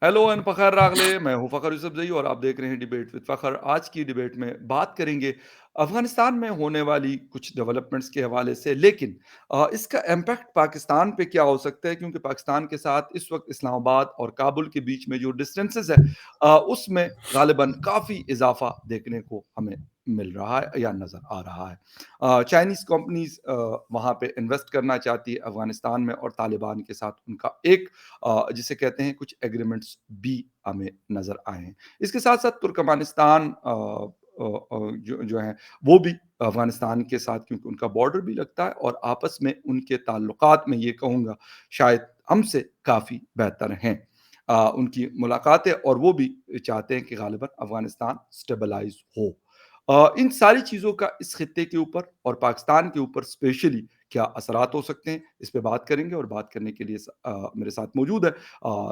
Hello and Fakhar रागले, मैं हूँ फ़खर यूसुफ़ज़ई और आप देख रहे हैं डिबेट विद फ़खर। आज की डिबेट में बात करेंगे अफ़गानिस्तान में होने वाली कुछ डेवलपमेंट्स के हवाले से, लेकिन इसका इम्पैक्ट पाकिस्तान पे क्या हो सकता है, क्योंकि पाकिस्तान के साथ इस वक़्त इस्लामाबाद और काबुल के बीच में जो डिस्टेंसेज़ है उसमें ग़ालिबन काफ़ी इज़ाफ़ा देखने को हमें मिल रहा है या नज़र आ रहा है। चाइनीज़ कंपनीज़ वहाँ पे इन्वेस्ट करना चाहती है अफ़गानिस्तान में, और तालिबान के साथ उनका एक जिसे कहते हैं कुछ एग्रीमेंट्स भी हमें नज़र आए हैं। इसके साथ-साथ तुर्कमेनिस्तान जो है वो भी अफ़गानिस्तान के साथ, क्योंकि उनका बॉर्डर भी लगता है और आपस में उनके ताल्लुकात में ये कहूँगा शायद हमसे काफ़ी बेहतर हैं। उनकी मुलाकातें, और वो भी चाहते हैं कि ग़ालिबन अफ़गानिस्तान स्टेबलाइज़ हो। इन सारी चीज़ों का इस खित्ते के ऊपर और पाकिस्तान के ऊपर स्पेशली क्या असरात हो सकते हैं, इस पे बात करेंगे। और बात करने के लिए मेरे साथ मौजूद है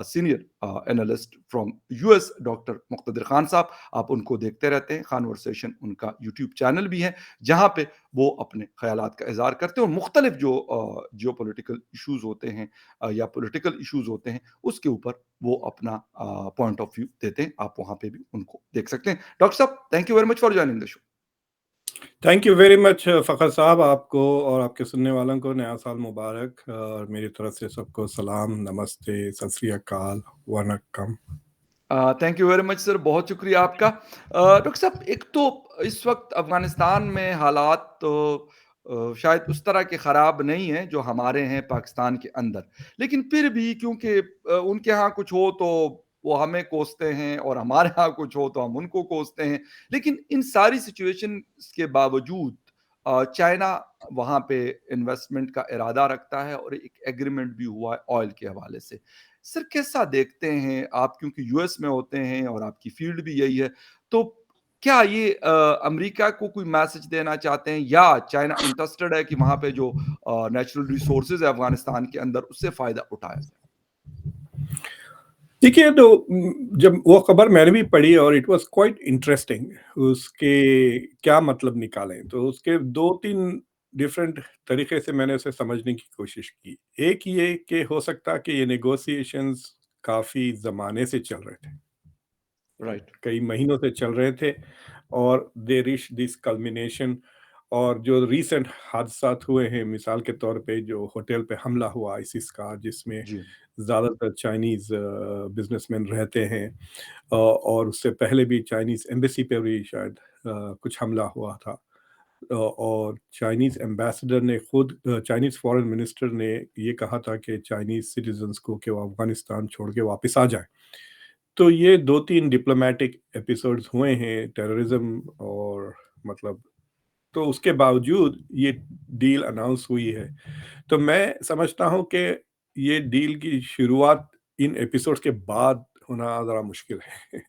senior analyst from US doctor Muqtadir Khan साहब। आप उनको देखते रहते हैं, कन्वर्सेशन उनका यूट्यूब चैनल भी है, जहाँ पे वो अपने ख़यालात का इज़हार करते हैं और मुख्तलिफ जो जियोपॉलिटिकल इश्यूज़ होते हैं या पॉलिटिकल इश्यूज़ होते हैं, उसके ऊपर वो अपना पॉइंट ऑफ व्यू देते हैं। आप वहाँ पे भी उनको देख सकते हैं। डॉक्टर साहब, thank you very much for joining the show. Thank you very much Fakhar साहब, आपको और आपके सुनने वालों को नया साल मुबारक और मेरी तरफ से सबको सलाम, नमस्ते, सत श्री अकाल, वनक्कम। Thank you very much sir, बहुत शुक्रिया आपका। डॉक्टर साहब, एक तो इस वक़्त अफ़गानिस्तान में हालात तो शायद उस तरह के ख़राब नहीं हैं जो हमारे हैं पाकिस्तान के अंदर। लेकिन फिर भी क्योंकि उनके यहाँ कुछ हो तो वो हमें कोसते हैं और हमारे यहाँ कुछ हो तो हम उनको कोसते हैं। लेकिन इन सारी सिचुएशंस के बावजूद चाइना वहाँ पे इन्वेस्टमेंट का इरादा रखता है और एक एग्रीमेंट भी हुआ है ऑयल के हवाले से। सर, कैसा देखते हैं आप, क्योंकि यूएस में होते हैं और आपकी फील्ड भी यही है, तो क्या ये अमेरिका को कोई मैसेज देना चाहते हैं, या चाइना इंटरेस्टेड है कि वहाँ पे जो नेचुरल रिसोर्सेज है अफ़गानिस्तान के अंदर उससे फ़ायदा उठाया जाए? देखिए, तो जब वो खबर मैंने भी पढ़ी और इट वाज़ क्वाइट इंटरेस्टिंग। उसके क्या मतलब निकालें, तो उसके 2-3 डिफरेंट तरीके से मैंने उसे समझने की कोशिश की। एक ये कि हो सकता है कि ये नेगोशिएशंस काफ़ी ज़माने से चल रहे थे, राइट। कई महीनों से चल रहे थे और दे रीच दिस कल्मिनेशन। और जो रीसेंट हादसात हुए हैं, मिसाल के तौर पे जो होटल पे हमला हुआ आईसिस का, जिसमें जी। ज़्यादातर चाइनीज़ बिज़नेसमैन रहते हैं, और उससे पहले भी चाइनीज़ एम्बेसी पे भी शायद कुछ हमला हुआ था। और चाइनीज़ एम्बेसडर ने खुद, चाइनीज़ फॉरेन मिनिस्टर ने ये कहा था कि चाइनीज़ सिटिज़न्स को कि वो अफ़गानिस्तान छोड़ के वापस आ जाएँ। तो ये 2-3 डिप्लोमैटिक एपिसोड्स हुए हैं टेररिज्म और मतलब, तो उसके बावजूद ये डील अनाउंस हुई है। तो मैं समझता हूँ कि ये डील की शुरुआत इन एपिसोड्स के बाद होना ज़रा मुश्किल है।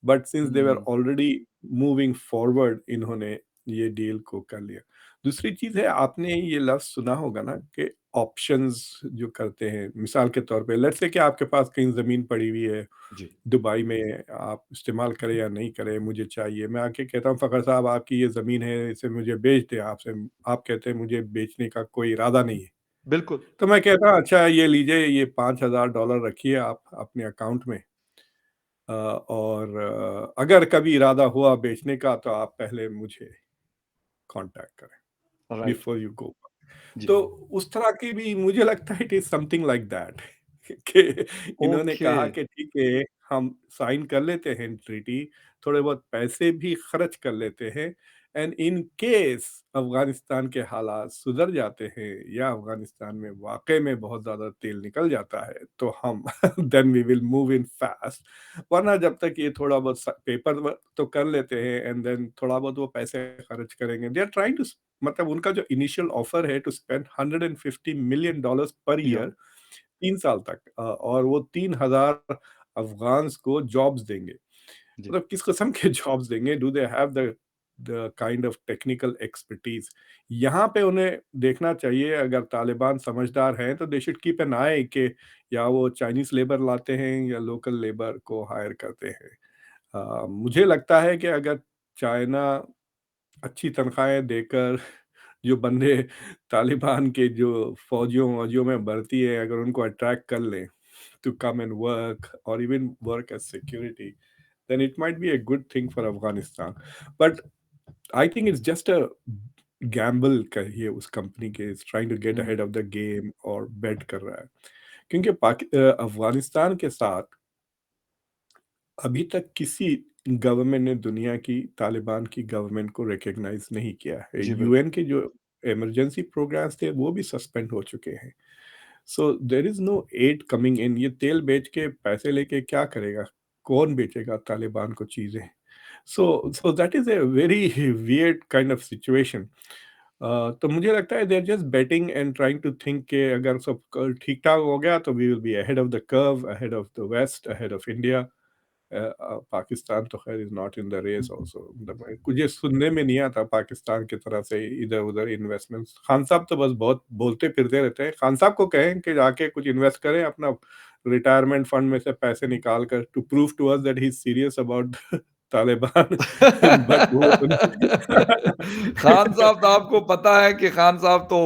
But since they were hmm. Already moving forward, इन्होंने ये डील को कर लिया। दूसरी चीज़ है, आपने ये लफ्ज़ सुना होगा ना कि ऑप्शंस जो करते हैं, मिसाल के तौर पे लेट्स से कि आपके पास कहीं ज़मीन पड़ी हुई है जी। दुबई में, आप इस्तेमाल करें या नहीं करें, मुझे चाहिए। मैं आके कहता हूँ फ़खर साहब, आपकी ये ज़मीन है, इसे मुझे बेच दें आपसे। आप कहते हैं मुझे बेचने का कोई इरादा नहीं है। बिल्कुल। तो मैं कहता हूँ अच्छा ये लीजिए, ये $5000 रखिए आप अपने अकाउंट में, और अगर कभी इरादा हुआ बेचने का तो आप पहले मुझे कॉन्टैक्ट करें राइट। Before you go. जी। तो उस तरह की भी मुझे लगता है it is something like that कि इन्होंने ओके। कहा कि ठीक है, हम साइन कर लेते हैं ट्रीटी, थोड़े बहुत पैसे भी खर्च कर लेते हैं, एंड इन केस अफ़गानिस्तान के हालात सुधर जाते हैं या अफ़गानिस्तान में वाक़ई में बहुत ज़्यादा तेल निकल जाता है, तो हम then we will move in fast. वरना जब तक ये थोड़ा बहुत स पेपर वर्क तो कर लेते हैं एंड देन थोड़ा बहुत वो पैसे खर्च करेंगे। दे आर ट्राइंग टू, मतलब उनका जो इनिशियल ऑफर है टू स्पेंड $150 मिलियन पर या। ईयर 3 साल तक, और वो 3000 अफ़गान्स को जॉब्स देंगे। जी। मतलब किस किस्म के जॉब्स देंगे? Do they have the kind of technical expertise? यहाँ पे उन्हें देखना चाहिए, अगर तालिबान समझदार हैं तो दे शुड कीप एन आई कि या वो चाइनीज़ लेबर लाते हैं या लोकल लेबर को हायर करते हैं। मुझे लगता है कि अगर चाइना अच्छी तनख्वाहें देकर जो बंदे तालिबान के जो फ़ौजियों-वौजियों में भर्ती है, अगर उनको अट्रैक्ट कर लें, to come and work or even work as security, then it might be a good thing for Afghanistan. But I think it's just a gamble कहिए उस कंपनी के, is trying to get hmm, ahead of the game और bet कर रहा है। क्योंकि अफ़गानिस्तान के साथ अभी तक किसी गवर्नमेंट ने दुनिया की तालिबान की गवर्नमेंट को रिकॉग्नाइज़ नहीं किया है। जी, यूएन बिल्कुल। के जो इमरजेंसी प्रोग्राम्स थे वो भी सस्पेंड हो चुके हैं। So there is no ad coming in. ये तेल बेच के पैसे लेके क्या करेगा? कौन बेचेगा तालिबान को चीज़ें? So that is a very weird kind of situation. तो मुझे लगता है they are just betting and trying to think कि अगर सब ठीक-ठाक हो गया तो we will be ahead of the curve, ahead of the west, ahead of India. Pakistan तो खैर is not in the race also. मतलब मुझे सुनने में नहीं आता पाकिस्तान की तरफ से इधर-उधर इन्वेस्टमेंट्स। खान साहब तो बस बहुत बोलते-फिरते रहते हैं। खान साहब को कहें कि जाके कुछ इन्वेस्ट करें अपना रिटायरमेंट फंड में से पैसे निकाल कर, to prove to us that he is serious about Taliban. But वो तो खान साहब तो आपको पता है कि खान साहब तो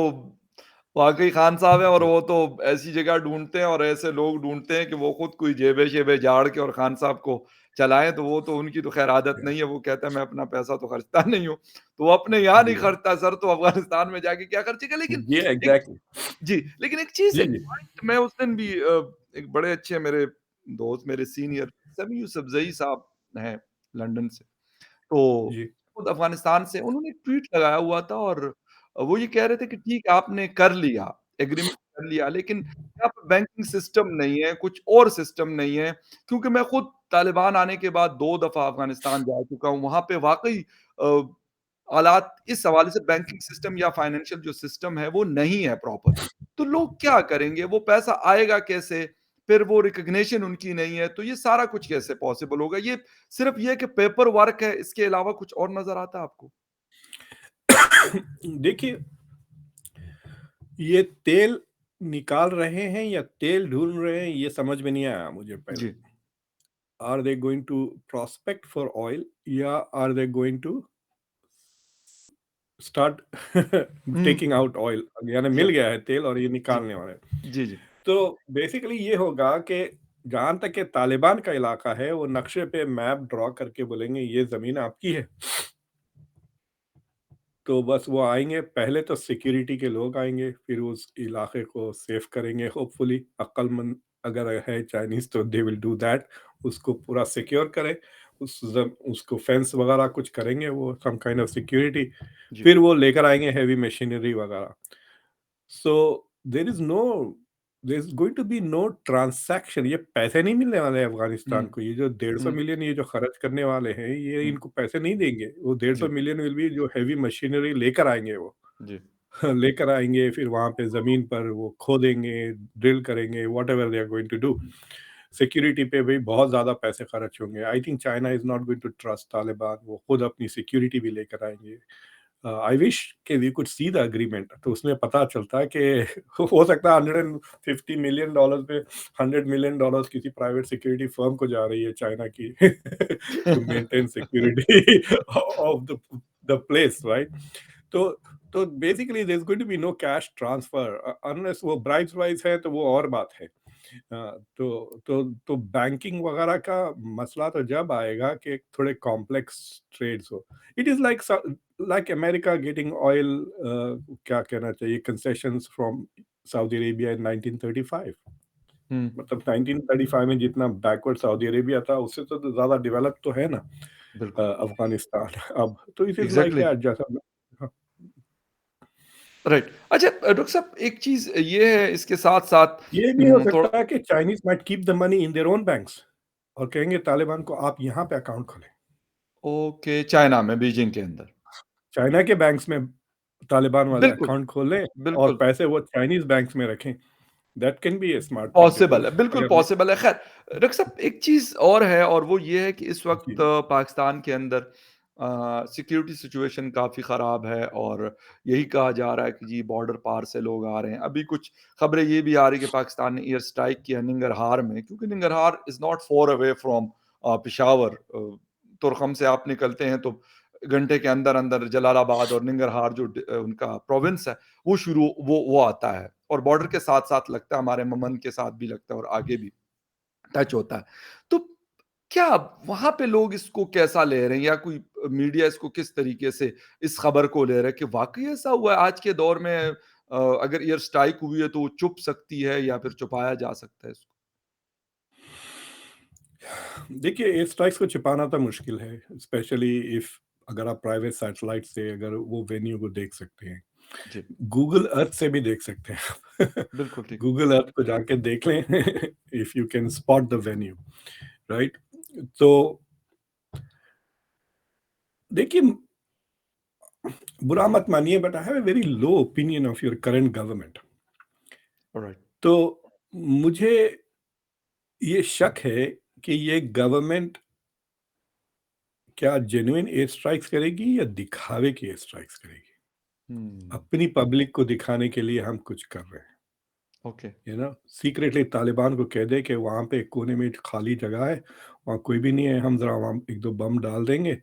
वाक़ई खान साहब हैं और जी, वो तो ऐसी जगह ढूँढते हैं और ऐसे लोग ढूँढते हैं कि वो खुद कोई जेबें-शेबें झाड़ के और खान साहब को चलाएँ, तो वो तो उनकी तो ख़ैर आदत नहीं है, वो कहता है मैं अपना पैसा तो खर्चता नहीं हूँ। तो वो अपने यहाँ नहीं जी, खर्चता सर, तो अफ़गानिस्तान में जाके क्या खर्चेगा? लेकिन जी, एक एग्ज़ैक्टली। जी, लेकिन एक चीज़ है, जी, जी, पॉइंट मैं उस दिन भी एक बड़े अच्छे मेरे दोस्त, मेरे सीनियर समी यूसुफ़ज़ई साहब हैं लंदन से। तो जी, खुद अफ़गानिस्तान से उन्होंने एक ट्वीट लगाया हुआ था और वो ये कह रहे थे कि ठीक है आपने कर लिया, एग्रीमेंट कर लिया लेकिन यहाँ पे बैंकिंग सिस्टम नहीं है, कुछ और सिस्टम नहीं है। क्योंकि मैं खुद तालिबान आने के बाद 2 दफ़ा अफ़गानिस्तान जा चुका हूँ, वहाँ पे वाक़ई हालात इस हवाले से बैंकिंग सिस्टम या फाइनेंशियल जो सिस्टम है वो नहीं है प्रॉपर। तो लोग क्या करेंगे? वो पैसा आएगा कैसे? फिर वो रिकॉग्निशन उनकी नहीं है, तो ये सारा कुछ कैसे पॉसिबल होगा? ये सिर्फ़ ये कि पेपर वर्क है, इसके अलावा कुछ और नज़र आता है आपको? देखिए, ये तेल निकाल रहे हैं या तेल ढूँढ रहे हैं, ये समझ में नहीं आया मुझे पहले। जी। Are they going to prospect for oil या are they going to start hmm, taking out oil? यानी या मिल गया है तेल और ये जी। निकालने वाले हैं। जी, जी। तो बेसिकली ये होगा कि जहाँ तक ये तालिबान का इलाका है, वो नक्शे पे मैप ड्रॉ करके बोलेंगे, ये ज़मीन आपकी है। तो बस वो आएँगे, पहले तो सिक्योरिटी के लोग आएँगे, फिर उस इलाके को सेफ करेंगे होपफुली। अक्लमंद अगर है चाइनीज़ तो दे विल डू दैट। उसको पूरा सिक्योर करें, उसको फेंस वगैरह कुछ करेंगे वो, सम काइंड ऑफ सिक्योरिटी। जी। फिर वो लेकर आएँगे हेवी मशीनरी वगैरह। So there is no there is going to be no transaction. ये पैसे नहीं मिलने वाले हैं हुँ, अफ़गानिस्तान को। ये जो 150 हुँ, मिलियन ये जो खर्च करने वाले हैं, ये हुँ। इनको पैसे नहीं देंगे। वो 150 जी, मिलियन विल बी जो हेवी मशीनरी लेकर आएँगे वो। जी। लेकर आएँगे, फिर वहाँ पे ज़मीन पर वो खोदेंगे, ड्रिल करेंगे, whatever they are going to do. Security पे भी बहुत ज़्यादा पैसे खर्च होंगे। I think China is not going to trust Taliban. वो खुद अपनी सिक्योरिटी भी लेकर आएँगे। आई विश कि we could see the agreement. तो उसमें पता चलता है कि हो सकता है $150 मिलियन पे $100 मिलियन किसी प्राइवेट सिक्योरिटी फर्म को जा रही है चाइना की to maintain security of the place, right? तो तो basically there is going to be no cash transfer unless वो ब्राइब्स-वाइब्स है तो वो और बात है। तो बैंकिंग वगैरह का मसला तो जब आएगा कि थोड़े कॉम्प्लेक्स ट्रेड्स हो। It is like America getting oil, क्या कहना चाहिए, कंसेशंस फ्रॉम सऊदी अरेबिया इन 1935। हुँ, मतलब 1935 में जितना बैकवर्ड सऊदी अरेबिया था उससे तो ज़्यादा डेवलप तो है ना बिल्कुल। अफ़गानिस्तान अब। तो it is like exactly. That जैसा। हाँ, राइट। अच्छा डॉक्टर साहब एक चीज़ ये है इसके साथ-साथ ये भी हो थोड़ा सकता है कि Chinese might keep the money in their own banks और कहेंगे तालिबान को आप यहाँ पे अकाउंट खोलें। ओके, चाइना में, बीजिंग के अंदर। चाइना के बैंक्स में तालिबान वाले बिल्कुल, अकाउंट खोलें और बिल्कुल। पैसे वो चाइनीज़ बैंक्स में रखें। That can be a smart thing to do possible है, बिल्कुल अगर ये। पॉसिबल है। ख़ैर डॉक्टर साहब एक चीज़ और है और वो ये है कि इस वक़्त जी, पाकिस्तान के अंदर सिक्योरिटी सिचुएशन काफ़ी ख़राब है और यही कहा जा रहा है कि जी बॉर्डर पार से लोग आ रहे हैं। अभी कुछ ख़बरें ये भी आ रही है कि पाकिस्तान ने एयर स्ट्राइक किया निंगरहार में क्योंकि Nangarhar is not far away from Peshawar. Torkham से आप निकलते हैं तो घंटे के अंदर-अंदर जलालाबाद और निंगरहार जो उनका प्रोविंस है वो शुरू वो आता है और बॉर्डर के साथ-साथ लगता है हमारे ममन के साथ भी लगता है और आगे भी। टच होता है। तो क्या वहाँ पे लोग इसको कैसा ले रहे हैं, या कोई मीडिया इसको किस तरीके से इस खबर को ले रहा है कि वाक़ई ऐसा हुआ है आज के दौर में, अगर एयर स्ट्राइक हुई है तो वो चुप सकती है या फिर छुपाया जा सकता है इसको? देखिए, एयर स्ट्राइक्स को छिपाना तो मुश्किल है, स्पेशली इफ अगर आप प्राइवेट सैटेलाइट से अगर वो वेन्यू को देख सकते हैं। जी, गूगल अर्थ से भी देख सकते हैं आप। बिल्कुल ठीक। गूगल अर्थ को जाके देख लें if you can spot the venue, right? तो देखिए, बुरा मत मानिए but I have a very low opinion of your current government. Alright. तो मुझे ये शक है कि ये गवर्नमेंट क्या जेन्युइन एयर स्ट्राइक्स करेगी या दिखावे की एयर स्ट्राइक्स करेगी? हुँ, अपनी पब्लिक को दिखाने के लिए हम कुछ कर रहे हैं, ओके। सीक्रेटली तालिबान को कह दे कि वहाँ पे एक कोने में खाली जगह है, वहाँ कोई भी नहीं है, हम ज़रा वहाँ 1-2 बम डाल देंगे,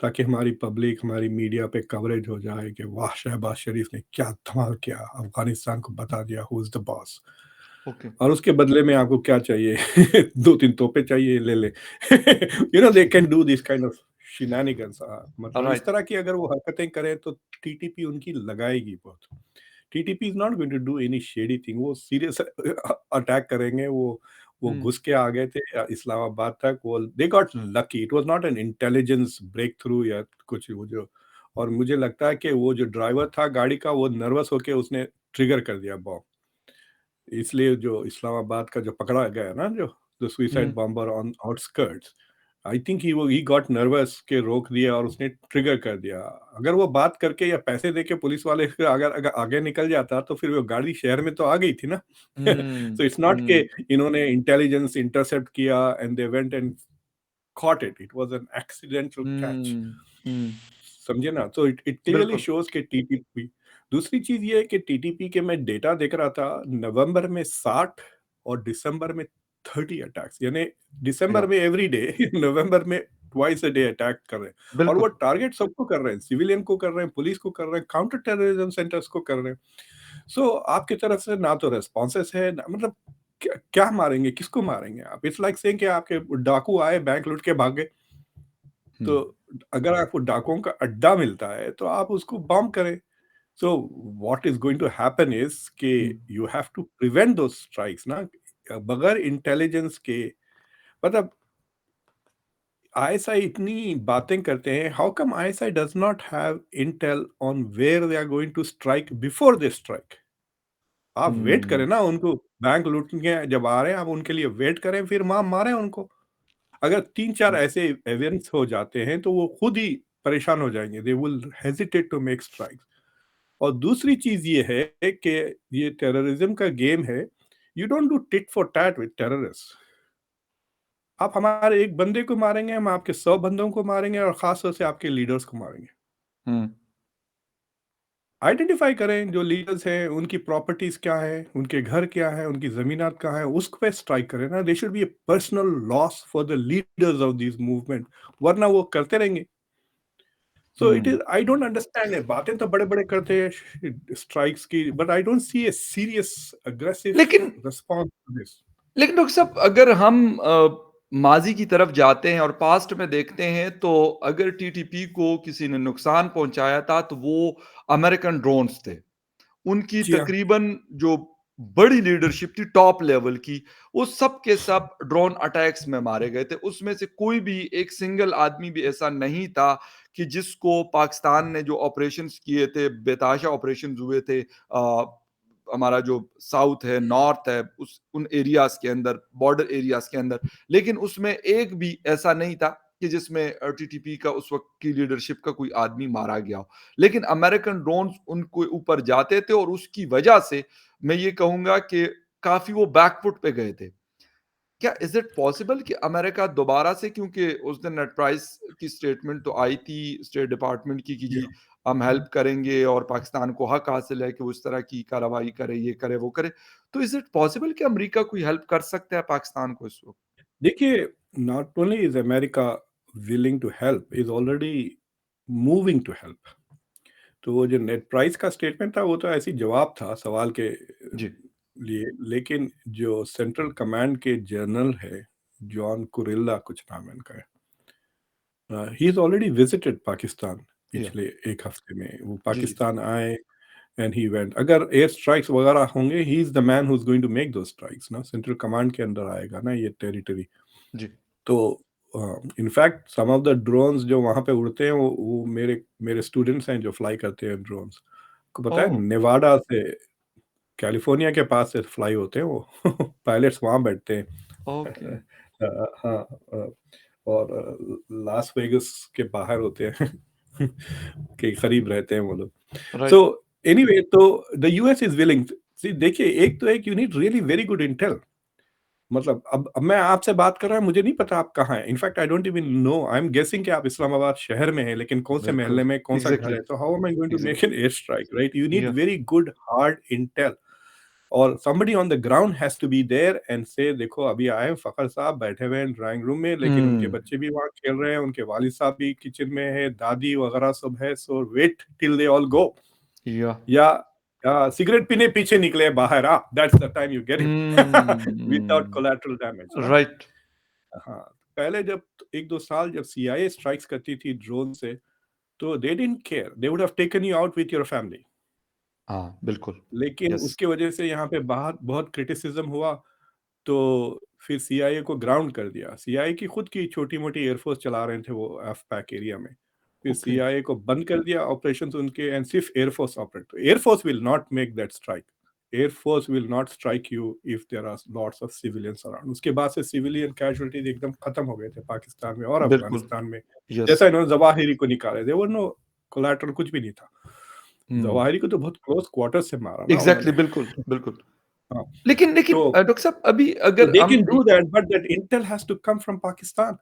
ताकि हमारी पब्लिक, हमारी मीडिया पे कवरेज हो जाए कि वाह! शहबाज़ शरीफ ने क्या धमाल किया, अफ़गानिस्तान को बता दिया who is the boss. Okay. और उसके बदले में आपको क्या चाहिए? 2-3 तोपें चाहिए, ले ले। They can do this kind of shenanigans, मतलब इस ऑलराइट। तरह की अगर वो हरकतें करें तो टीटीपी उनकी लगाएगी बहुत। TTP is not going to do any shady thing, वो सीरियस अटैक करेंगे, वो हुँ, घुस के आ गए थे इस्लामाबाद तक, वो they got lucky, it was not an intelligence breakthrough या कुछ वो जो। और मुझे लगता है कि वो जो ड्राइवर था गाड़ी का, वो नर्वस होके उसने ट्रिगर कर दिया बॉम्ब। इसलिए जो इस्लामाबाद का जो पकड़ा गया ना, जो the suicide hmm, bomber on outskirts, I think he got nervous के रोक दिया और उसने ट्रिगर कर दिया। अगर वो बात करके या पैसे देके पुलिस वाले के अगर अगर आगे निकल जाता तो फिर वो गाड़ी शहर में तो आ गई थी ना। हुँ, सो इट्स नॉट के हुँ, इन्होंने इंटेलिजेंस इंटरसेप्ट किया and they went and caught it. It was an accidental catch. हुँ, हुँ, समझे ना? तो इट क्लियरली बिल्कुल। शोज़ कि टीटीपी। दूसरी चीज़ ये है कि टीटीपी के मैं डेटा देख रहा था, नवंबर में 60 और दिसंबर में 30 अटैक्स, यानी दिसंबर या में एवरी डे नवंबर में ट्वाइस अ डे अटैक कर रहे हैं। और वो बिल्कुल। टारगेट सबको कर रहे हैं, सिविलियन को कर रहे हैं, पुलिस को कर रहे हैं, काउंटर टेररिज्म सेंटर्स को कर रहे हैं। सो आपकी तरफ से ना तो रिस्पॉन्सेस है, ना मतलब क्या क्या मारेंगे, किसको मारेंगे आप? इट्स लाइक सेइंग कि आपके डाकू आए, बैंक लूट के भाग गए। हुँ, तो अगर आपको डाकुओं का अड्डा मिलता है तो आप उसको बम करें। So what is going to happen is कि hmm, you have to prevent those strikes ना, बगैर इंटेलिजेंस के। मतलब आईएसआई इतनी बातें करते हैं, how come ISI does not have intel on where they are going to strike before they strike? आप वेट करें हुँ, ना, उनको बैंक लूटने जब आ रहे हैं आप उनके लिए वेट करें, फिर वहां मारें उनको। अगर 3-4 हुँ, ऐसे इवेंट्स हो जाते हैं तो वो खुद ही परेशान हो जाएँगे, they will hesitate to make strikes. और दूसरी चीज़ ये है कि ये टेररिज़्म का गेम है, you don't do tit for tat with terrorists. आप हमारे एक बंदे को मारेंगे, हम आपके 100 बंदों को मारेंगे और ख़ास तौर से आपके लीडर्स को मारेंगे। हुँ, आइडेंटिफ़ाई करें जो लीडर्स हैं, उनकी प्रॉपर्टीज़ क्या हैं, उनके घर क्या हैं, उनकी ज़मीनात कहाँ हैं, उस पे स्ट्राइक करें ना। There should be a personal loss for the leaders of these movement, वरना वो करते रहेंगे। So it hmm. Is, I don't understand है, बातें तो बड़े-बड़े करते हैं स्ट्राइक्स की, but I don't see a serious aggressive लेकिन रिस्पॉन्स टू दिस। लेकिन डॉक्टर साहब, अगर हम माज़ी की तरफ जाते हैं और पास्ट में देखते हैं, तो अगर टीटीपी को किसी ने नुकसान पहुँचाया था, तो वो अमेरिकन ड्रोन्स थे। उनकी जी हाँ। तकरीबन जो बड़ी लीडरशिप थी टॉप लेवल की, वो सब के सब ड्रोन अटैक्स में मारे गए थे। उसमें से कोई भी एक सिंगल आदमी भी ऐसा नहीं था कि जिसको पाकिस्तान ने जो ऑपरेशंस किए थे, बेताशा ऑपरेशंस हुए थे, हमारा जो साउथ है, नॉर्थ है, उस उन एरियाज़ के अंदर, बॉर्डर एरियाज़ के अंदर। लेकिन उसमें एक भी ऐसा नहीं था कि जिसमें टीटीपी का उस वक़्त की लीडरशिप का कोई आदमी मारा गया हो। लेकिन अमेरिकन ड्रोन्स उनके ऊपर जाते थे और उसकी वजह से मैं ये कहूँगा कि काफ़ी वो बैकफुट पे गए थे। क्या इज़ इट पॉसिबल कि अमेरिका दोबारा से, क्योंकि उस दिन नेट प्राइस की स्टेटमेंट तो आई थी स्टेट डिपार्टमेंट की कि जी या हम हेल्प करेंगे और पाकिस्तान को हक हासिल है कि वो इस तरह की कार्रवाई करे, ये करे, वो करे। तो इज़ इट पॉसिबल कि अमेरिका कोई हेल्प कर सकता है पाकिस्तान को इस वक़्त? देखिए, not only is America willing to help, is already moving to help. तो वो जो नेट प्राइस का स्टेटमेंट था, वो तो ऐसे ही जवाब था सवाल के जी। लिए। लेकिन जो सेंट्रल कमांड के जनरल है, जॉन कुरिल्ला कुछ नाम है इनका। ही इज़ ऑलरेडी विज़िटेड पाकिस्तान या पिछले 1 हफ्ते में। वो जी, जी, पाकिस्तान आए एंड ही वेंट। अगर एयर स्ट्राइक्स वगैरह होंगे, he is the man who is going to make those strikes ना, सेंट्रल कमांड के अंडर आएगा ना ये टेरिटरी। जी। तो in fact some of the drones जो वहाँ पे उड़ते हैं वो मेरे मेरे स्टूडेंट्स हैं जो फ्लाई करते हैं ड्रोन्स। आपको पता है ओह! नेवाडा से कैलिफ़ोर्निया के पास से फ्लाई होते हैं वो। पायलट्स वहाँ बैठते हैं। ओके, हाँ, और लास वेगास के बाहर होते हैं। के करीब रहते हैं वो लोग। सो राइट। एनीवे तो द यूएस इज़ विलिंग। सी देखिए, एक तो एक you need really very good Intel. मतलब अब मैं आपसे बात कर रहा हूँ, मुझे नहीं पता आप कहाँ हैं। In fact I don't even know, I am guessing कि आप इस्लामाबाद शहर में हैं, लेकिन कौन-से बिल्कुल, मोहल्ले में कौन-सा घर एग्ज़ैक्टली, है, तो how am I going to make exactly. An air strike, right? You need a very good hard intel और somebody on the ground has to be there and say देखो अभी आए हैं फ़खर साहब बैठे हुए हैं ड्राइंग रूम में, लेकिन उनके हुँ, बच्चे भी वहाँ खेल रहे हैं, उनके वालिद साहब भी किचन में हैं, दादी वगैरह सब है, so wait till they all go. या या सिगरेट पीने पीछे निकले बाहर, that's the time you get him without hmm, collateral damage ना। राइट। हाँ, पहले जब 1-2 साल जब सीआईए स्ट्राइक्स करती थी ड्रोन से, तो दे didn't care, they would have taken you out with your family. हाँ, बिल्कुल। लेकिन यस, उसकी वजह से यहाँ पे बाहर बहुत क्रिटिसिज्म हुआ, तो फिर सीआईए को ग्राउंड कर दिया। सीआईए की खुद की छोटी-मोटी एयरफोर्स चला रहे थे वो एफपैक एरिया में। फिर ओके। सीआईए को बंद कर दिया ऑपरेशंस उनके एंड सिर्फ air force operate. Air force will not make that strike. Air force will not strike you if there are lots of civilians around. उसके बाद से सिविलियन कैजुअल्टीज एकदम खत्म हो गए थे पाकिस्तान में और बिल्कुल, अफगानिस्तान में। यस। जैसा इन्होंने ज़वाहिरी को निकाले, देयर वर नो कोलैटरल, कुछ भी नहीं था। हुँ, ज़वाहिरी को तो बहुत क्लोज़ क्वार्टर से मारा ना एग्ज़ैक्टली, उन्होंने। बिल्कुल, बिल्कुल। हाँ, लेकिन लेकिन तो डॉक्टर साहब अभी So अगर they हम can do that, but that intel has to come from Pakistan,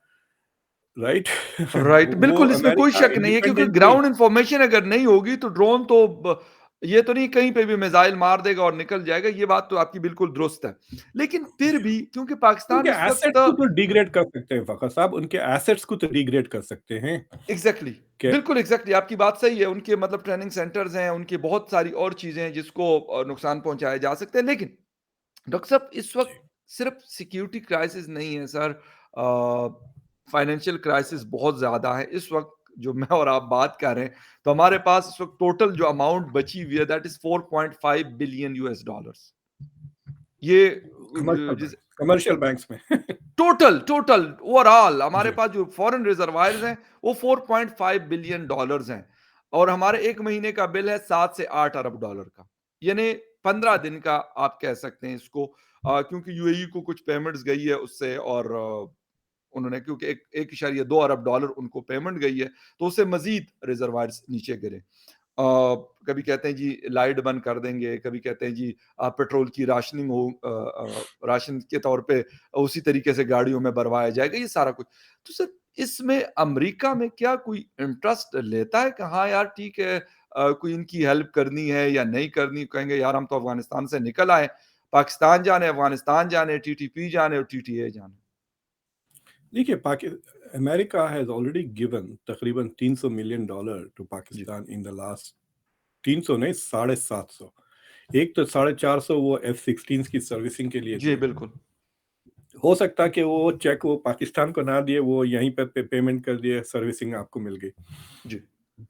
right? Right, वो बिल्कुल इसमें कोई अमेरिका शक नहीं है क्योंकि इंडिपेंडेंटली। ग्राउंड इन्फॉर्मेशन अगर नहीं होगी तो ड्रोन तो ये तो नहीं कहीं पे भी मिसाइल मार देगा और निकल जाएगा, ये बात तो आपकी बिल्कुल दुरुस्त है। लेकिन फिर भी क्योंकि उनके पाकिस्तान इस एसेट्स को वक़्त तो डिग्रेड कर सकते हैं फ़खर साहब, उनके एसेट्स को तो डिग्रेड कर सकते हैं। एग्ज़ैक्टली, क्या बिल्कुल एग्ज़ैक्टली आपकी बात सही है, उनके मतलब ट्रेनिंग सेंटर्स हैं, उनकी बहुत सारी और चीज़ें हैं जिसको नुकसान पहुँचाया जा सकता है। लेकिन डॉक्टर साहब इस वक़्त जी, सिर्फ़ सिक्योरिटी क्राइसिस नहीं है सर फाइनेंशियल क्राइसिस बहुत ज़्यादा है। इस वक़्त जो मैं और आप बात कर रहे हैं, तो हमारे पास इस वक़्त टोटल जो अमाउंट बची हुई है that is 4.5 billion US dollars. ये जिस कमर्शियल बैंक्स में। टोटल टोटल ओवरऑल हमारे जी, पास जो फॉरेन रिजर्वायर्स हैं, वो 4.5 बिलियन डॉलर्स हैं और हमारे 1 महीने का बिल है 7 से 8 अरब डॉलर का। यानी 15 जी, दिन का आप कह सकते हैं इसको क्योंकि यूएई को कुछ पेमेंट्स गई है उससे और उन्होंने क्योंकि 1.2 अरब डॉलर उनको पेमेंट गई है, तो उससे मज़ीद रिजर्वायर्स नीचे गिरे। कभी कहते हैं जी लाइट बंद कर देंगे, कभी कहते हैं जी पेट्रोल की राशनिंग हो राशन के तौर पे उसी तरीके से गाड़ियों में भरवाया जाएगा, ये सारा कुछ। तो सर इसमें अमेरिका में क्या कोई इंटरेस्ट लेता है कि हाँ यार ठीक है कोई इनकी हेल्प करनी है या नहीं करनी? कहेंगे यार हम तो अफ़गानिस्तान से निकल आए, पाकिस्तान जाने, अफ़गानिस्तान जाने, टीटीपी जाने और टीटीए जाने। देखिए पाकि अमेरिका हैज़ ऑलरेडी गिवन तकरीबन $300 मिलियन टू जी। Pakistan in the last. 300 नहीं, 750। एक तो 450 वो F-16s की सर्विसिंग के लिए जी, दिए। बिल्कुल। हो सकता है कि वो चेक वो पाकिस्तान को ना दिए, वो यहीं पे पेमेंट कर दिए, सर्विसिंग आपको मिल गई। जी,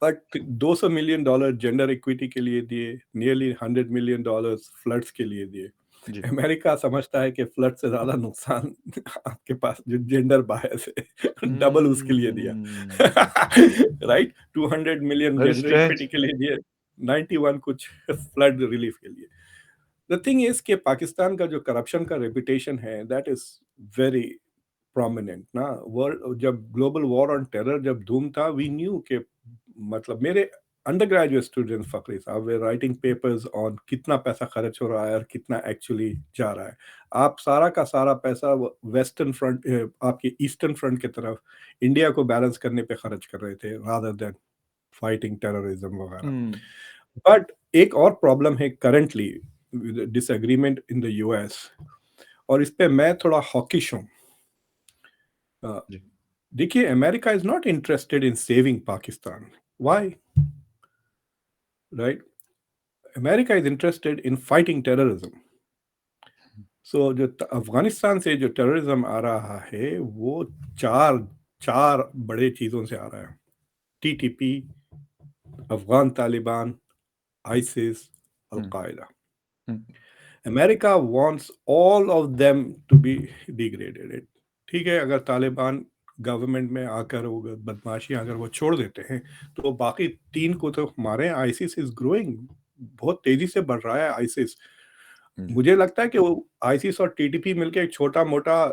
बट $200 मिलियन जेंडर इक्विटी के लिए दिए, नियरली $100 मिलियन फ्लड्स के लिए दिए। जी। अमेरिका समझता है कि फ्लड से ज़्यादा नुकसान आपके पास जो जेंडर बायस है, डबल उसके लिए दिया। Hmm. Right? 200 million very gender strange. Equity के लिए दिए, 91 कुछ फ्लड रिलीफ के लिए। द थिंग इज़ कि पाकिस्तान का जो करप्शन का रेपुटेशन है, दैट इज़ वेरी प्रोमिनेंट ना। वर्ल्ड जब ग्लोबल वॉर ऑन टेरर जब धूम था, वी न्यू कि मतलब मेरे अंडर ग्रेजुएट स्टूडेंट्स फकरी साहब वे राइटिंग पेपर्स ऑन कितना पैसा खर्च हो रहा है और कितना एक्चुअली जा रहा है। आप सारा का सारा पैसा वेस्टर्न फ्रंट आपके ईस्टर्न फ्रंट की तरफ इंडिया को बैलेंस करने पे खर्च कर रहे थे रादर देन फाइटिंग टेररिज्म वगैरह। हुँ, बट एक और प्रॉब्लम है currently disagreement in the US, और इस पे मैं थोड़ा हॉकिश हूँ। अ, जी, देखिए, America is not interested in saving Pakistan. Why? Right? America is interested in fighting terrorism. So जो अफगानिस्तान से जो टेररिज्म आ रहा है वो चार चार बड़े चीज़ों से आ रहा है। TTP, Afghan Taliban, ISIS, hmm, al Qaeda. Hmm, America wants all of them to be degraded. ठीक है, अगर तालिबान गवर्नमेंट में आकर वो बदमाशियां अगर वो छोड़ देते हैं तो बाकी तीन को तो मारे। आईसिस इज ग्रोइंग, बहुत तेजी से बढ़ रहा है आईसिस। जी, मुझे लगता है कि वो आईसिस और टीटीपी मिलकर एक छोटा मोटा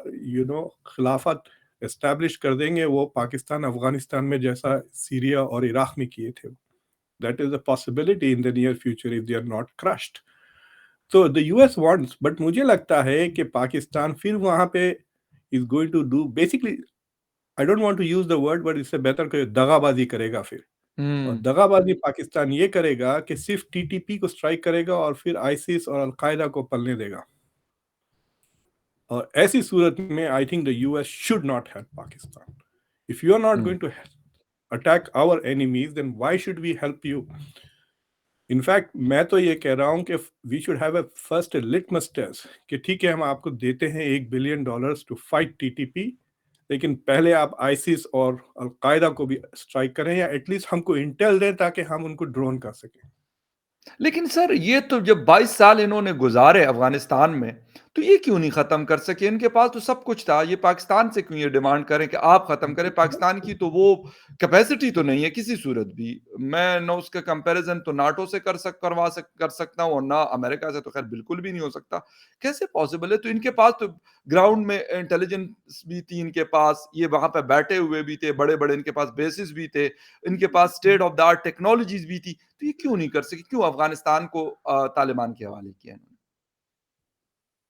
खिलाफत एस्टैब्लिश कर देंगे, वो पाकिस्तान अफगानिस्तान में जैसा सीरिया और इराक में किए थे। That is a possibility in the near future if they are not crushed. तो द यूएस वांट्स, बट मुझे लगता है कि पाकिस्तान फिर वहां पे is going to do basically, I don't want to use the word, but इससे बेहतर कि दगाबाजी करेगा फिर। और हुँ। दगाबाजी पाकिस्तान ये करेगा कि सिर्फ टीटीपी को स्ट्राइक करेगा और फिर आईसिस और अलकायदा को पलने देगा। और ऐसी सूरत में I think the US should not help Pakistan. If you are not hmm. Going to attack our enemies then why should we help you? In fact मैं तो ये कह रहा हूँ कि we should have a first litmus test कि ठीक है, हम आपको देते हैं $1 बिलियन टू फाइट टीटीपी, लेकिन पहले आप आईसिस और अलकायदा को भी स्ट्राइक करें, या एटलीस्ट हमको इंटेल दें ताकि हम उनको ड्रोन कर सकें। लेकिन सर ये तो जब 22 साल इन्होंने गुज़ारे अफ़गानिस्तान में, तो ये क्यों नहीं ख़त्म कर सके? इनके पास तो सब कुछ था, ये पाकिस्तान से क्यों ये डिमांड करें कि आप ख़त्म करें? पाकिस्तान की तो वो कैपेसिटी तो नहीं है किसी सूरत भी। मैं ना उसका कंपैरिज़न तो नाटो से कर सकता हूँ और ना अमेरिका से तो ख़ैर बिल्कुल भी नहीं हो सकता। कैसे पॉसिबल है? तो इनके पास तो ग्राउंड में इंटेलिजेंस भी थी इनके पास, ये वहाँ पे बैठे हुए भी थे, बड़े-बड़े इनके पास बेसेस भी थे, इनके पास state of the art technologies भी थी। तो ये क्यों नहीं कर सके? क्यों अफ़गानिस्तान को तालिबान के हवाले किया इन्होंने?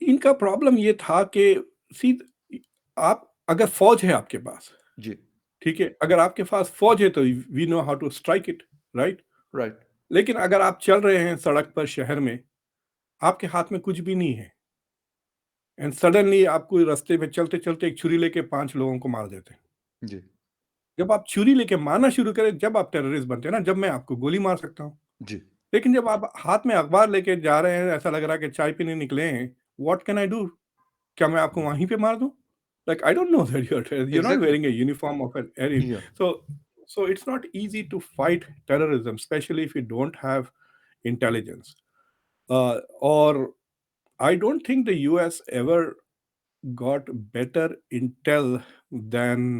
इनका प्रॉब्लम ये था कि सी, आप अगर फौज है आपके पास, जी, ठीक है, अगर आपके पास फौज है तो we know how to strike it, right? Right. लेकिन अगर आप चल रहे हैं सड़क पर शहर में, आपके हाथ में कुछ भी नहीं है, एंड सडनली आपको रास्ते में चलते चलते एक छुरी लेके 5 लोगों को मार देते हैं। जी, जब आप छुरी लेके मारना शुरू करें, जब आप टेररिस्ट बनते हैं ना, जब मैं आपको गोली मार सकता हूँ। जी। लेकिन जब आप हाथ में अखबार लेके जा रहे हैं, ऐसा लग रहा है कि चाय पीने निकले हैं, व्हाट कैन आई डू? क्या मैं आपको वहीं पे मार दूं? Like I don't know that you're not exactly. wearing a uniform of an area. या so so it's not easy to fight terrorism, especially if you don't have intelligence. Or I don't think the US ever got better intel than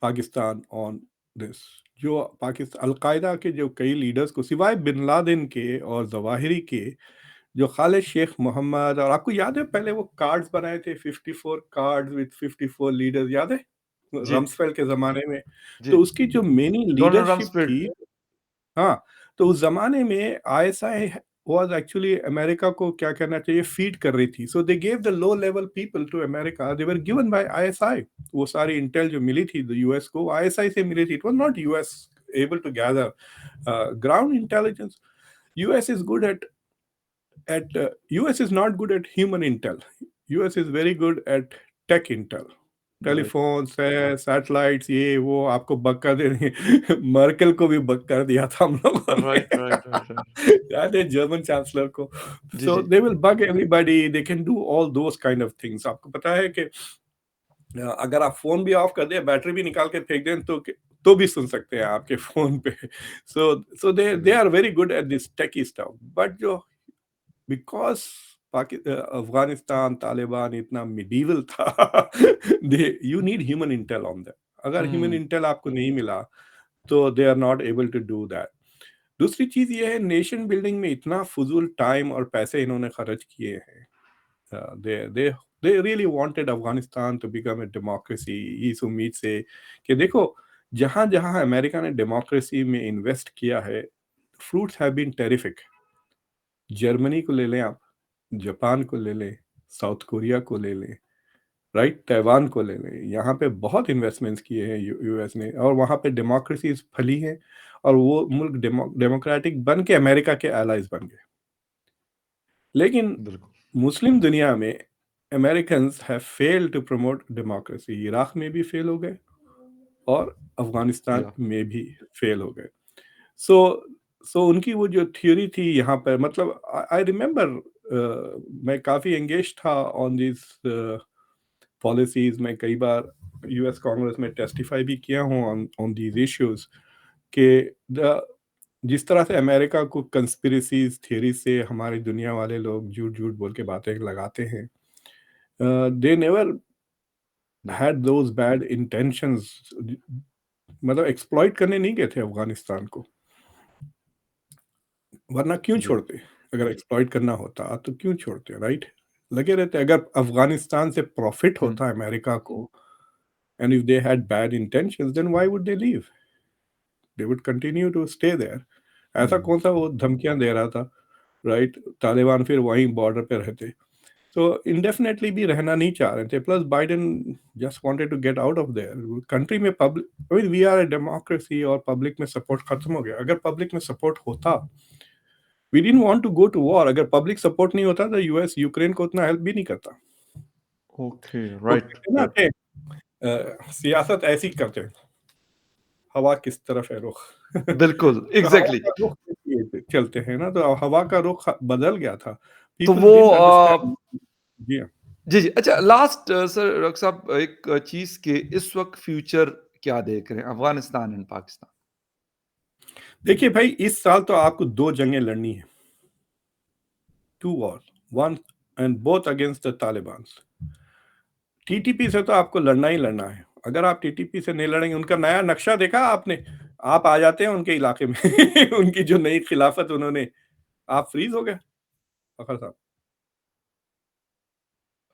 Pakistan on this. जो Pakistan al Qaeda के जो कई leaders को सिवाय bin Laden के और Zawahiri के, जो खालिद शेख मोहम्मद, और आपको याद है पहले वो कार्ड्स बनाए थे, 54 कार्ड्स विद 54 लीडर्स, याद है जी, रम्सफेल्ड के जमाने में? जी। तो उसकी जो मेनी डोनाल्ड लीडरशिप रम्सफेल्ड। थी, हाँ, तो उस ज़माने में आईएसआई वाज़ एक्चुअली अमेरिका को क्या कहना चाहिए फ़ीड कर रही थी। So they gave the low level people to America, they were given by ISI. वो सारी इंटेल जो मिली थी द यूएस को, आईएसआई से मिली थी। It was not US able to gather ground intelligence. US is good at US is not good at human intel. US is very good at tech intel. Right, telephones है, satellites, ये वो आपको बक कर दे रही है। मर्केल को भी बक कर दिया था हम लोगों ने। Right, right, right, right. याद है जर्मन चांसलर को? जी, सो जी। They will bug everybody, they can do all those kind of things. आपको पता है कि अगर आप फ़ोन भी ऑफ कर दें, बैटरी भी निकाल के फेंक दें तो भी सुन सकते हैं आपके फ़ोन पे। So they right. Are very good at this techie stuff. But जो बिकॉज़ अफ़गानिस्तान, तालिबान इतना मिडीवल था, they you need human intel on that. अगर ह्यूमन हुँ, इंटेल आपको नहीं मिला, तो they are not able to do that. दूसरी चीज़ ये है, नेशन बिल्डिंग में इतना फ़ुज़ूल टाइम और पैसे इन्होंने खर्च किए हैं। They really wanted Afghanistan to become a democracy इस उम्मीद से कि देखो, जहाँ-जहाँ अमेरिका ने डेमोक्रेसी में इन्वेस्ट किया है, fruits have been terrific. Germany को ले लें आप, जापान को ले लें, साउथ कोरिया को ले लें, राइट? ताइवान को ले लें, यहाँ पे बहुत इन्वेस्टमेंट्स किए हैं यूएस ने, और वहाँ पे डेमोक्रेसीज़ फली हैं, और वो मुल्क डेमोक्रेटिक बन के अमेरिका के एलाइज़ बन गए। लेकिन बिल्कुल। मुस्लिम दुनिया में Americans have failed to promote democracy. Iraq में भी फेल हो गए और अफ़गानिस्तान या में भी फेल हो गए। सो सो उनकी वो जो थ्योरी थी यहाँ पर, मतलब आई रिमेंबर मैं काफ़ी एंगेज था ऑन दिस पॉलिसीज़। मैं कई बार यूएस कांग्रेस में टेस्टिफाई भी किया हूँ ऑन ऑन दीज़ इश्यूज़ कि द जिस तरह से अमेरिका को कंस्पिरेसीज़ थ्योरी से हमारी दुनिया वाले लोग झूठ-झूठ बोल के बातें लगाते हैं। दे नेवर जी, हैड दोज़ बैड इंटेंशंस। मतलब एक्सप्लॉइट करने नहीं गए थे अफ़गानिस्तान को, वरना क्यों जी। छोड़ते? अगर एक्सप्लॉइट करना होता तो क्यों छोड़ते, राइट? लगे रहते। अगर अफ़गानिस्तान से प्रॉफ़िट हुँ, होता अमेरिका को, and if they had bad intentions, then why would they leave? They would continue to stay there. ऐसा हुँ, कौन-सा वो धमकियाँ दे रहा था, राइट? तालिबान फिर वहीं बॉर्डर पे रहते। तो इंडेफिनिटली भी रहना नहीं चाह रहे थे। Plus Biden just wanted to get out of there. Country में public, I mean we are a democracy, और पब्लिक में सपोर्ट खत्म हो गया। अगर पब्लिक में सपोर्ट होता, we didn't want to go to war. अगर पब्लिक सपोर्ट नहीं होता तो यूएस यूक्रेन को उतना हेल्प भी नहीं करता। ओके, वो राइट, कहते हैं ना राइट। कि सियासत ऐसी करते हैं, हवा किस तरफ है रुख। बिल्कुल, तो हवा एग्ज़ैक्टली। का रुख किस लिए पे चलते हैं ना, तो हवा का रुख बदल गया था। तो पीपल वो डिडन्ट अंडरस्टैंड। जी हाँ। जी, जी। अच्छा, लास्ट सर डॉक्टर साहब, एक चीज़ के इस वक़्त फ्यूचर क्या देख रहे हैं अफ़गानिस्तान एंड पाकिस्तान? देखिए भाई, इस साल तो आपको 2 जंगें लड़नी है, 2 war, 1 and both against the Talibans. TTP से तो आपको लड़ना ही लड़ना है। अगर आप टीटीपी से नहीं लड़ेंगे, उनका नया नक्शा देखा आपने? आप आ जाते हैं उनके इलाके में उनकी जो नई खिलाफत उन्होंने, आप फ्रीज़ हो गए, फ़खर साहब।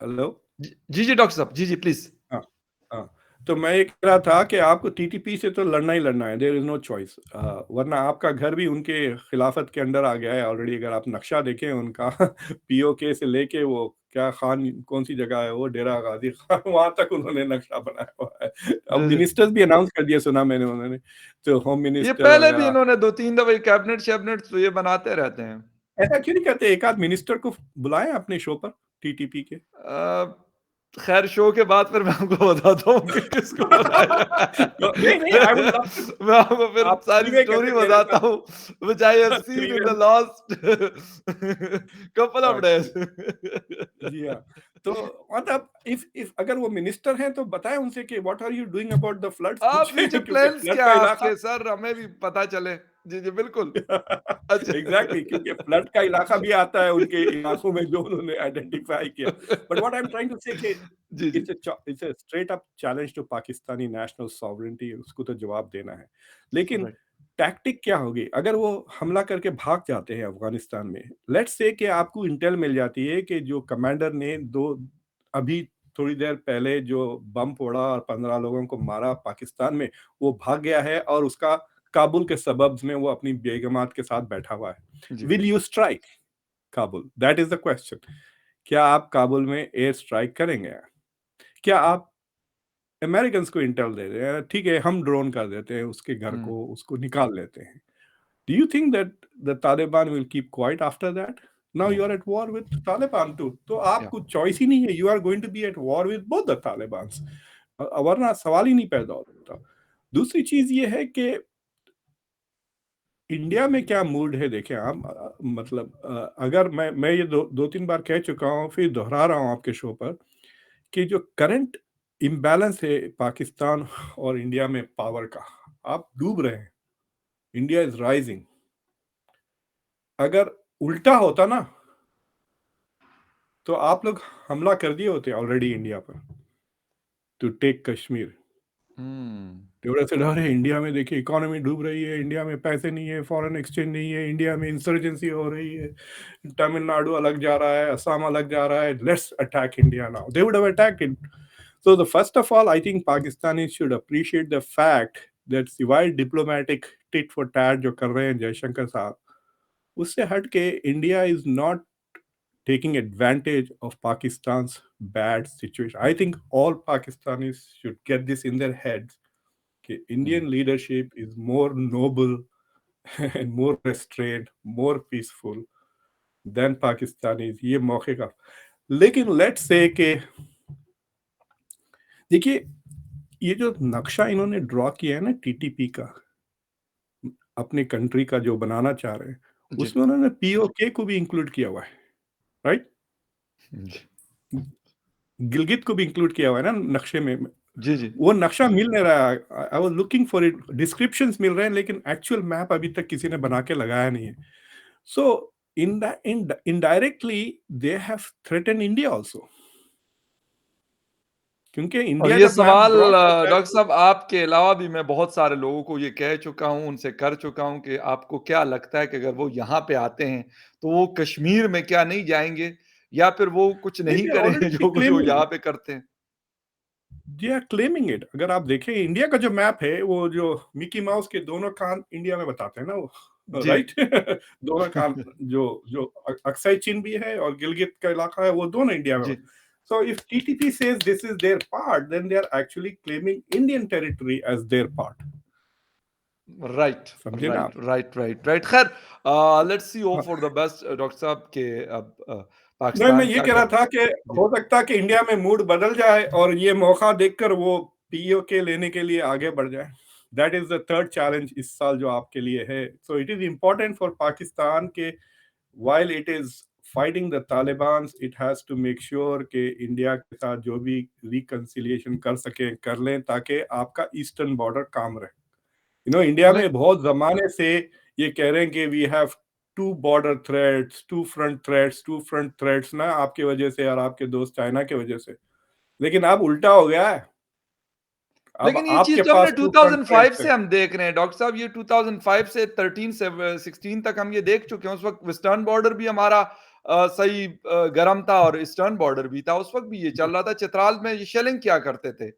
हेलो? जी, जी, जी, डॉक्टर साहब। जी, जी, प्लीज़। हाँ, हाँ। तो मैं ये कह रहा था कि आपको टीटीपी से तो लड़ना ही लड़ना है, देयर इज़ नो चॉइस। वरना आपका घर भी उनके खिलाफत के अंडर आ गया है ऑलरेडी। अगर आप नक्शा देखें उनका पीओके से लेके वो क्या खान कौन-सी जगह है वो, डेरा गाज़ी खान, वहाँ तक उन्होंने नक्शा बनाया हुआ है। अब जी, जी। मिनिस्टर्स भी अनाउंस कर दिया सुना मैंने उन्होंने, तो होम ये मिनिस्टर पहले भी वगैरह। इन्होंने 2-3 दफ़ा कैबिनेट-शैबिनेट तो ये बनाते रहते हैं। ऐसा क्यों नहीं करते, एक आध मिनिस्टर को बुलाएँ अपने शो पर, टीटीपी के। अ, खैर, शो के बाद फिर मैं आपको बताता हूँ कि किसको बुलाया तो नहीं, नहीं, आई वुड लव टू। मैं आपको फिर आप फ्री सारी में स्टोरी कहते मेरे बताता साथ हूँ, which I have free seen in the में। लास्ट कपल ऑफ अच्छा। डेज़। जी हाँ। तो मतलब इफ अगर वो मिनिस्टर हैं तो बताएँ उनसे कि what are you doing about the floods आप कुछ फ्यूचर क्योंकि प्लान्स फ्लड क्या का है इलाका। आपके सर, हमें भी पता चले? जी, जी, बिल्कुल। अच्छा। एग्ज़ैक्टली, क्योंकि फ्लड का इलाका भी आता है उनके इलाकों में जो उन्होंने आइडेंटिफ़ाई किया। But what I am trying to say कि जी, जी। It's a straight up challenge to Pakistani national sovereignty, उसको तो जवाब देना है। लेकिन राइट। टैक्टिक क्या होगी? अगर वो हमला करके भाग जाते हैं अफ़गानिस्तान में, लेट्स से कि आपको इंटेल मिल जाती है कि जो कमांडर ने 2 अभी थोड़ी देर पहले जो बम फोड़ा और 15 लोगों को मारा पाकिस्तान में, वो भाग गया है और उसका काबुल के सबर्ब्स में वो अपनी बेगमात के साथ बैठा हुआ है। जी। Will you strike Kabul? That is the question. क्या आप काबुल में एयर स्ट्राइक करेंगे? क्या आप अमेरिकन्स को इंटेल दे रहे हैं, ठीक है, हम ड्रोन कर देते हैं उसके घर हुँ, को, उसको निकाल लेते हैं। Do you think that the Taliban will keep quiet after that? Now या, you are at war with Taliban too. तो या। आपको चॉइस ही नहीं है, you are going to be at war with both the Talibans। वरना सवाल ही नहीं पैदा होता। दूसरी चीज़ ये है कि इंडिया में क्या मूड है देखें आप। मतलब अगर मैं ये 2-3 बार कह चुका हूँ, फिर दोहरा रहा हूँ आपके शो पर कि जो करंट इम्बैलेंस है पाकिस्तान और इंडिया में पावर का, आप डूब रहे हैं। India is rising. अगर उल्टा होता ना, तो आप लोग हमला कर दिए होते ऑलरेडी इंडिया पर, to take Kashmir. Hmm, they would have said, अरे इंडिया में देखिए इकोनॉमी डूब रही है, इंडिया में पैसे नहीं है, फॉरेन एक्सचेंज नहीं है, इंडिया में इंसर्जेंसी हो रही है, तमिलनाडु अलग जा रहा है, असम अलग जा रहा है, let's attack India now. They would have attacked it. So the first of all, I think Pakistanis should appreciate the fact that सिवाय डिप्लोमेटिक टिट फॉर टैट जो कर रहे हैं जयशंकर साहब, उससे हट के India is not taking advantage of Pakistan's bad situation. I think all Pakistanis should get this in their heads. कि हुँ, Indian leadership is more noble and more restrained, more peaceful than Pakistanis। ये मौके का। लेकिन let's say कि देखिए, ये जो नक्शा इन्होंने ड्रॉ किया है ना टीटीपी का, अपने कंट्री का जो बनाना चाह रहे हैं, जी। उसमें उन्होंने पीओके को भी इंक्लूड किया हुआ है। राइट? जी। गिलगित को भी इंक्लूड किया हुआ है ना नक्शे में। जी, जी। वो नक्शा मिल नहीं रहा है। I was looking for it, descriptions मिल रहे हैं लेकिन एक्चुअल मैप अभी तक किसी ने बना के लगाया नहीं है। So indirectly they have threaten India also, क्योंकि और इंडिया ये जब मैप सवाल ड्रॉ करता है डॉक्टर तो साहब आपके अलावा भी मैं बहुत सारे लोगों को ये कह चुका हूँ, उनसे कर चुका हूँ कि आपको क्या लगता है कि अगर वो यहाँ पे आते हैं, तो वो कश्मीर में क्या नहीं जाएँगे? या फिर वो कुछ नहीं दे करेंगे ऑलरेडी जो क्लेमिंग यहाँ इट, पे करते हैं? They are claiming it. अगर आप देखें इंडिया का जो मैप है, वो जो मिकी माउस के दोनों कान इंडिया में बताते हैं ना वो, जी। राइट? दोनों कान, जो जो अक्साई चीन भी है और गिलगित का इलाका है, वो दोनों इंडिया में। जी। So if TTP says this is their part, then they are actually claiming Indian territory as their part. Right, समझे ना राइट, आप? Right, right, right. ख़ैर लेट्स सी होप हाँ, फॉर द बेस्ट डॉक्टर साहब के अब नहीं, मैं पाकिस्तान ये क्या कह रहा कर था कि जी, हो सकता है कि इंडिया में मूड बदल जाए और ये मौका देखकर वो पीओके लेने के लिए आगे बढ़ जाए। That is the third challenge इस साल जो आपके लिए है। So it is important for Pakistan के, while it is fighting the Taliban, it has to make sure कि इंडिया के साथ जो भी रिकंसिलिएशन कर सके कर लें, ताकि आपका ईस्टर्न बॉर्डर काम रहे। इंडिया ले में बहुत जमाने से ये कह रहे हैं कि we have two border threats, two front threats, two front threats, ना आपकी वजह से और आपके दोस्त चाइना की वजह से। लेकिन अब उल्टा हो गया है। अब लेकिन ये चीज़ आपके जो हमने पास टू फ्रंट 2005 थ्रेट्स से है। हम देख रहे हैं डॉक्टर साहब, ये 2005 से 13 से 16 तक हम ये देख चुके हैं। उस वक़्त वेस्टर्न बॉर्डर भी हमारा सही गर्म था और ईस्टर्न बॉर्डर भी था। उस वक़्त भी ये चल जी, रहा था। चित्राल में ये शेलिंग किया करते थे।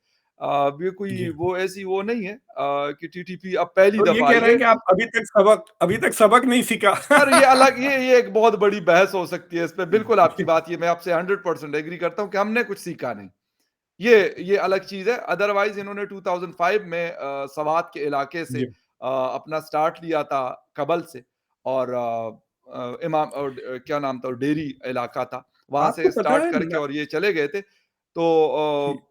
ये कोई जी। वो ऐसी वो नहीं है कि टीटीपी अब पहली तो ये दफ़ा कह आई रहे हैं है। कि आप अभी तक सबक नहीं सीखा। सर ये एक बहुत बड़ी बहस हो सकती है इस पे। बिल्कुल आपकी बात ये मैं आपसे 100% एग्री करता हूँ कि हमने कुछ सीखा नहीं। ये अलग चीज़ है। अदरवाइज़ इन्होंने 2005 में सवात के इलाके से जी। अपना स्टार्ट लिया था कबल से और इमाम क्या नाम था, डेरी इलाका था। वहाँ आपको से पता स्टार्ट है करके न, और ये चले गए थे। तो कि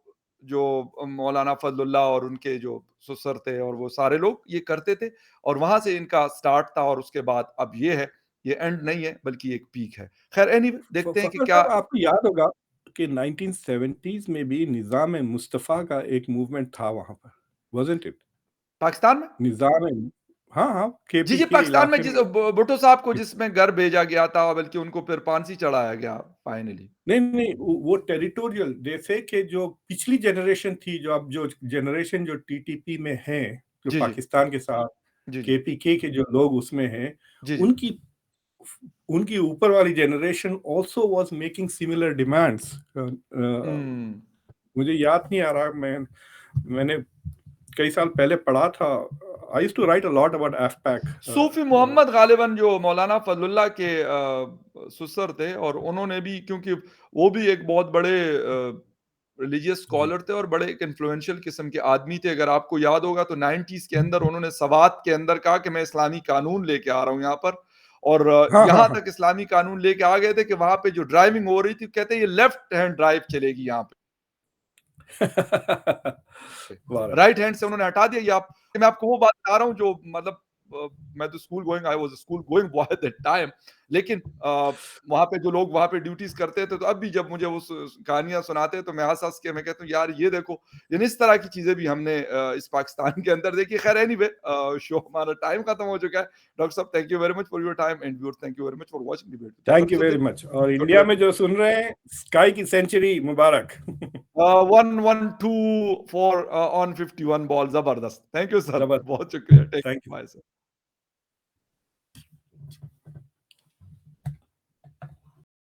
जो मौलाना फज़लुल्लाह और उनके जो सुसर थे और वो सारे लोग ये करते थे और वहाँ से इनका स्टार्ट था और उसके बाद अब ये है, ये एंड नहीं है बल्कि एक पीक है। ख़ैर एनीवे देखते हैं कि फखर क्या साहब, आपको याद होगा कि 1970s में भी निज़ाम मुस्तफ़ा का एक मूवमेंट था वहाँ पर, वाज़न्ट इट? पाकिस्तान में निज़ाम, हाँ, हाँ, जी, केपी जी, के पाकिस्तान में इलाके जिस में। भुट्टो साहब को जिसमें घर भेजा गया था बल्कि उनको फिर फांसी चढ़ाया गया फाइनली। नहीं, नहीं, वो टेरिटोरियल, जैसे कि जो पिछली जनरेशन थी, जो अब जो जनरेशन जो टीटीपी में है, जो जी, जी। पाकिस्तान के साथ जी, जी। केपीके के जो लोग उसमें हैं, जी, जी। उनकी उनकी ऊपर वाली generation also was making similar demands. Hmm. मुझे याद नहीं आ रहा, मैंने कई साल पहले पढ़ा था। I used to write a lot about AfPak. Sufi Mohammad ग़ालिबन जो मौलाना फ़ज़लुल्लाह के सुसर थे और उन्होंने भी क्योंकि वो भी एक बहुत बड़े रिलीजियस जी। स्कॉलर थे और बड़े एक इन्फ्लुएंशियल किस्म के आदमी थे। अगर आपको याद होगा तो 90s के अंदर उन्होंने सवात के अंदर कहा कि मैं इस्लामी कानून लेके आ रहा हूँ यहाँ पर और हाँ, हाँ, यहाँ हाँ। तक इस्लामी कानून लेके आ गए थे कि वहाँ पे जो ड्राइविंग हो रही थी, कहते हैं ये लेफ्ट हैंड ड्राइव चलेगी यहाँ पे। वाह! राइट हैंड से उन्होंने हटा दिया। ये आप मैं आपको वो बात बता रहा हूँ जो मतलब मैं तो school going I was a school going boy at that time. लेकिन वहाँ पे जो लोग वहाँ पे ड्यूटीज़ करते थे, तो अब भी जब मुझे वो कहानियाँ सुनाते हैं तो मैं हँस-हँस के मैं कहता हूँ यार ये देखो, यानी इस तरह की चीज़ें भी हमने इस पाकिस्तान के अंदर देखी। खैर एनीवे शो हमारा टाइम खत्म हो चुका है। डॉक्टर साहब thank you very much for your time and viewers thank you very much for watching debate with thank Farooq you very Abdullah. Much, और डॉक्टर इंडिया वेरी में जो सुन रहे हैं, स्काई की सेंचुरी मुबारक। 112 फॉर ऑन 51 बॉल ज़बरदस्त। थैंक यू सर ज़बरदस्त। बहुत शुक्रिया। Take thank you. Bye sir.